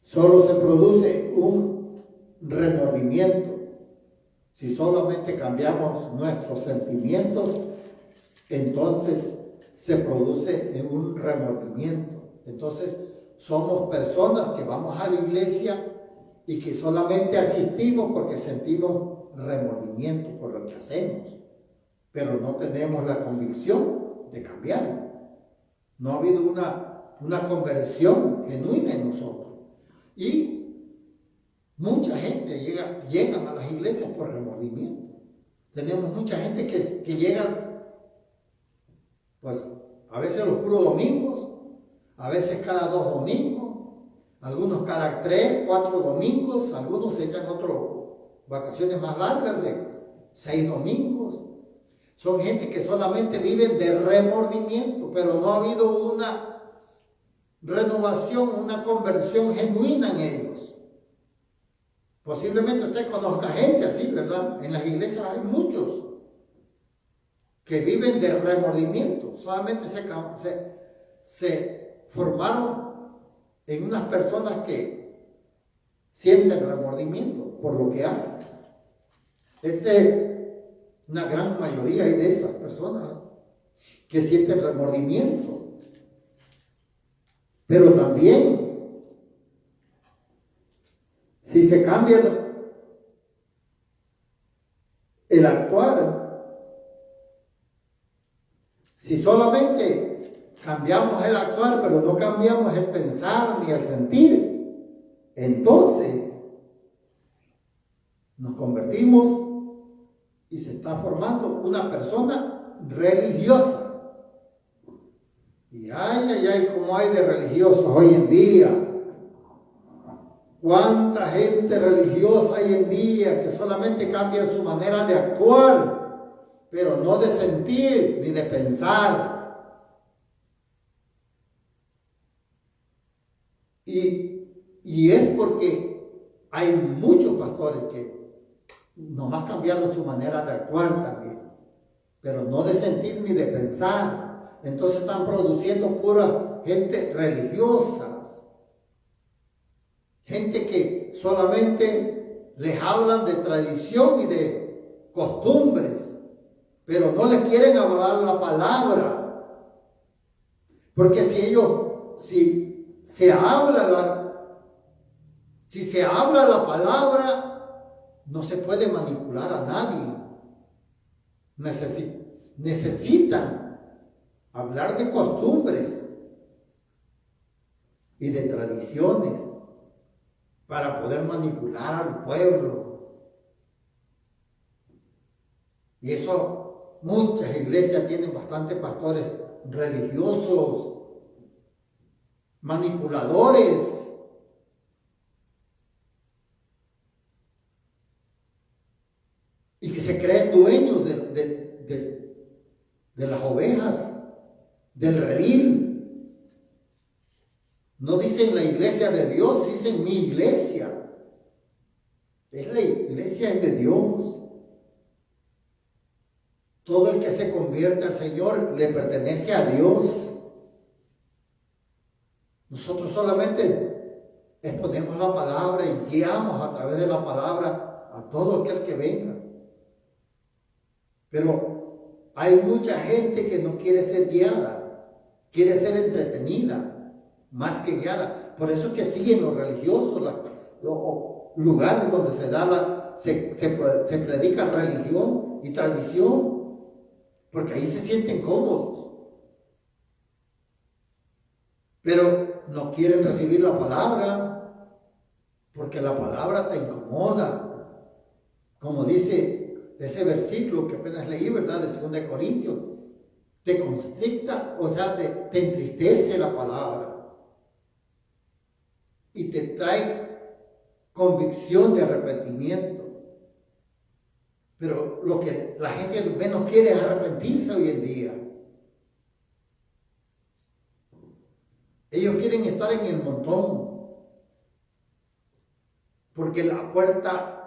solo se produce un remordimiento. Si solamente cambiamos nuestros sentimientos, entonces se produce un remordimiento. Entonces somos personas que vamos a la iglesia y que solamente asistimos porque sentimos remordimiento por lo que hacemos, pero no tenemos la convicción de cambiar. No ha habido una conversión genuina en nosotros. Y mucha gente llegan a las iglesias por remordimiento. Tenemos mucha gente que llega, pues a veces los puros domingos, a veces cada 2 domingos, algunos cada 3, 4 domingos, algunos se echan vacaciones más largas de 6 domingos. Son gente que solamente viven de remordimiento, pero no ha habido una renovación, una conversión genuina en ellos. Posiblemente usted conozca gente así, ¿verdad? En las iglesias hay muchos que viven de remordimiento. Solamente se formaron en unas personas que sienten remordimiento por lo que hacen. Una gran mayoría hay de esas personas que sienten remordimiento. Pero también, si se cambia el actuar, si solamente cambiamos el actuar, pero no cambiamos el pensar ni el sentir, entonces nos convertimos y se está formando una persona religiosa. Y cómo hay de religiosos hoy en día. Cuánta gente religiosa hoy en día que solamente cambia su manera de actuar, pero no de sentir ni de pensar. Y es porque hay muchos pastores que nomás cambiaron su manera de actuar también, pero no de sentir ni de pensar. Entonces están produciendo pura gente religiosa, gente que solamente les hablan de tradición y de costumbres, pero no les quieren hablar la palabra. Porque si se Si se habla la palabra, no se puede manipular a nadie. Necesitan hablar de costumbres y de tradiciones para poder manipular al pueblo. Y eso, muchas iglesias tienen bastantes pastores religiosos, manipuladores, y que se creen dueños de las ovejas, del redil. No dicen la iglesia de Dios, dicen mi iglesia. La iglesia es de Dios. Todo el que se convierte al Señor le pertenece a Dios. Nosotros solamente exponemos la palabra y guiamos a través de la palabra a todo aquel que venga. Pero hay mucha gente que no quiere ser guiada, quiere ser entretenida, más que guiada. Por eso que siguen los religiosos, los lugares donde se predica religión y tradición, porque ahí se sienten cómodos. Pero no quieren recibir la palabra, porque la palabra te incomoda. Como dice ese versículo que apenas leí, ¿verdad? De 2 Corintios, te constricta, o sea, te entristece la palabra y te trae convicción de arrepentimiento. Pero lo que la gente menos quiere es arrepentirse hoy en día. Ellos quieren estar en el montón, porque la puerta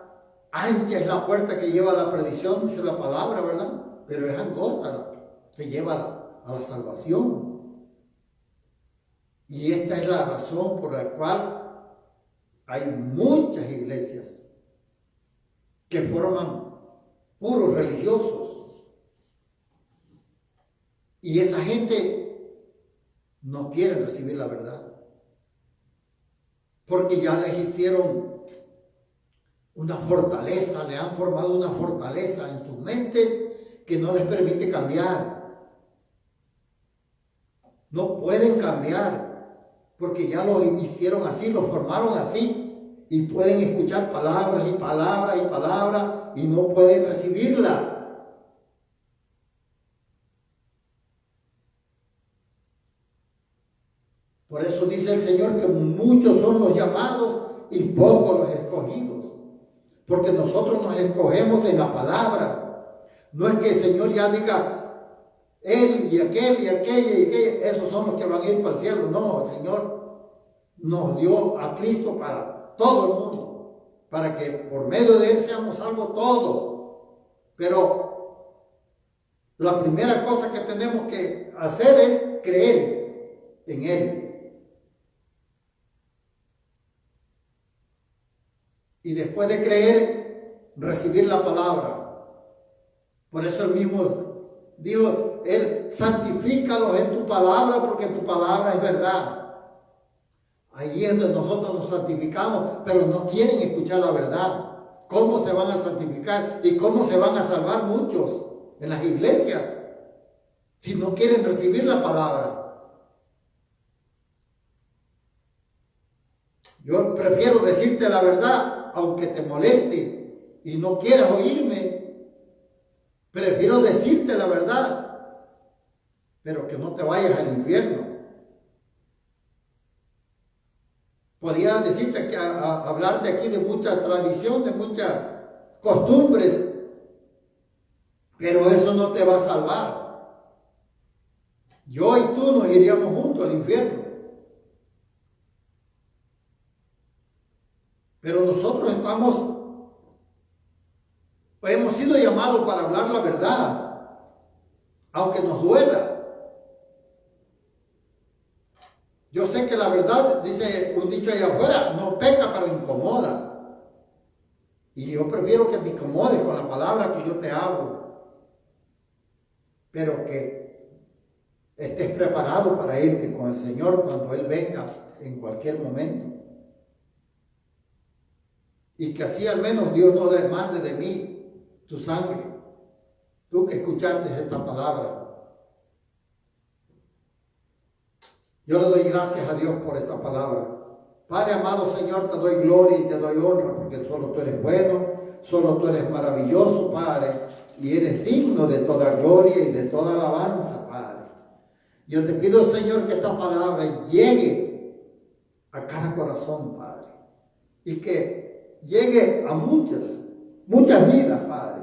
ancha es la puerta que lleva a la perdición, dice la palabra, ¿verdad? Pero es angosta la que lleva a la salvación. Y esta es la razón por la cual hay muchas iglesias que forman puros religiosos. Y esa gente no quiere recibir la verdad, porque ya les hicieron una fortaleza, le han formado una fortaleza en sus mentes que no les permite cambiar. No pueden cambiar, porque ya lo hicieron así, lo formaron así, y pueden escuchar palabras y palabras y palabras, y no pueden recibirla. Por eso dice el Señor que muchos son los llamados y pocos los escogidos. Porque nosotros nos escogemos en la palabra. No es que el Señor ya diga, él y aquel y aquella y aquella, esos son los que van a ir para el cielo. No, el Señor nos dio a Cristo para todo el mundo, para que por medio de Él seamos salvos todos. Pero la primera cosa que tenemos que hacer es creer en Él. Y después de creer, recibir la palabra. Por eso Él mismo dijo, Él, santifícalos en tu palabra, porque tu palabra es verdad. Allí es donde nosotros nos santificamos, pero no quieren escuchar la verdad. ¿Cómo se van a santificar? ¿Y cómo se van a salvar muchos en las iglesias si no quieren recibir la palabra? Yo prefiero decirte la verdad, aunque te moleste y no quieras oírme. Prefiero decirte la verdad, pero que no te vayas al infierno. Podría decirte que hablarte aquí de mucha tradición, de muchas costumbres, pero eso no te va a salvar. Yo y tú nos iríamos juntos al infierno. Pero nosotros hemos sido llamados para hablar la verdad, aunque nos duela. Yo sé que la verdad, dice un dicho allá afuera, no peca pero incomoda. Y yo prefiero que te incomodes con la palabra que yo te hablo, pero que estés preparado para irte con el Señor cuando Él venga en cualquier momento. y que así al menos Dios no demande de mí tu sangre. Tú que escuchaste esta palabra. Yo le doy gracias a Dios por esta palabra. Padre amado Señor, te doy gloria y te doy honra porque solo tú eres bueno, solo tú eres maravilloso, Padre, y eres digno de toda gloria y de toda alabanza, Padre. Yo te pido, Señor, que esta palabra llegue a cada corazón, Padre, y que llegue a muchas vidas, Padre,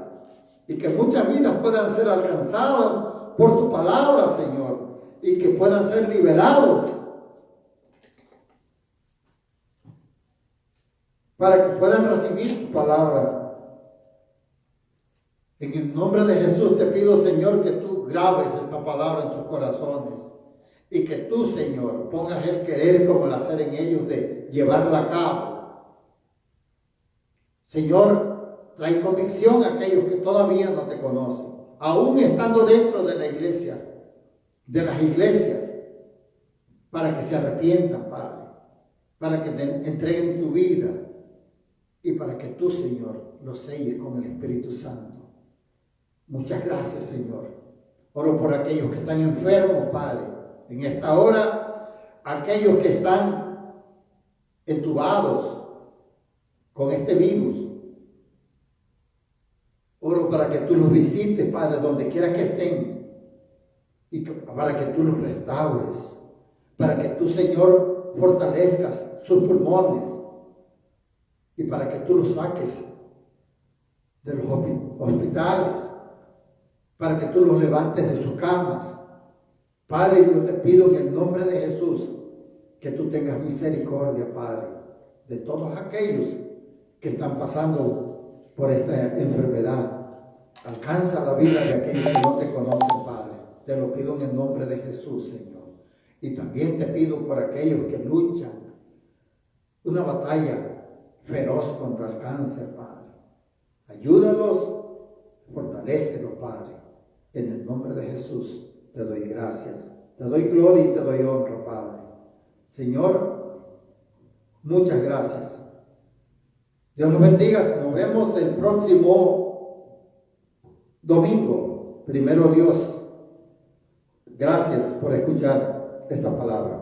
y que muchas vidas puedan ser alcanzadas por tu palabra, Señor, y que puedan ser liberados para que puedan recibir tu palabra. En el nombre de Jesús te pido, Señor, que tú grabes esta palabra en sus corazones y que tú, Señor, pongas el querer como el hacer en ellos de llevarla a cabo. Señor, trae convicción a aquellos que todavía no te conocen, aún estando dentro de la iglesia, de las iglesias, para que se arrepientan, Padre, para que te entreguen tu vida y para que tú, Señor, los selles con el Espíritu Santo. Muchas gracias, Señor. Oro por aquellos que están enfermos, Padre, en esta hora, aquellos que están entubados con este virus. Oro para que tú los visites, Padre, donde quiera que estén, y para que tú los restaures, para que tú, Señor, fortalezcas sus pulmones y para que tú los saques de los hospitales, para que tú los levantes de sus camas. Padre, yo te pido en el nombre de Jesús que tú tengas misericordia, Padre, de todos aquellos que están pasando por esta enfermedad. Alcanza la vida de aquellos que no te conocen, Padre. Te lo pido en el nombre de Jesús, Señor. Y también te pido por aquellos que luchan una batalla feroz contra el cáncer, Padre. Ayúdalos, fortalécelos, Padre. En el nombre de Jesús te doy gracias, te doy gloria y te doy honra, Padre. Señor, muchas gracias. Dios nos bendiga. Nos vemos el próximo domingo. Primero Dios. Gracias por escuchar esta palabra.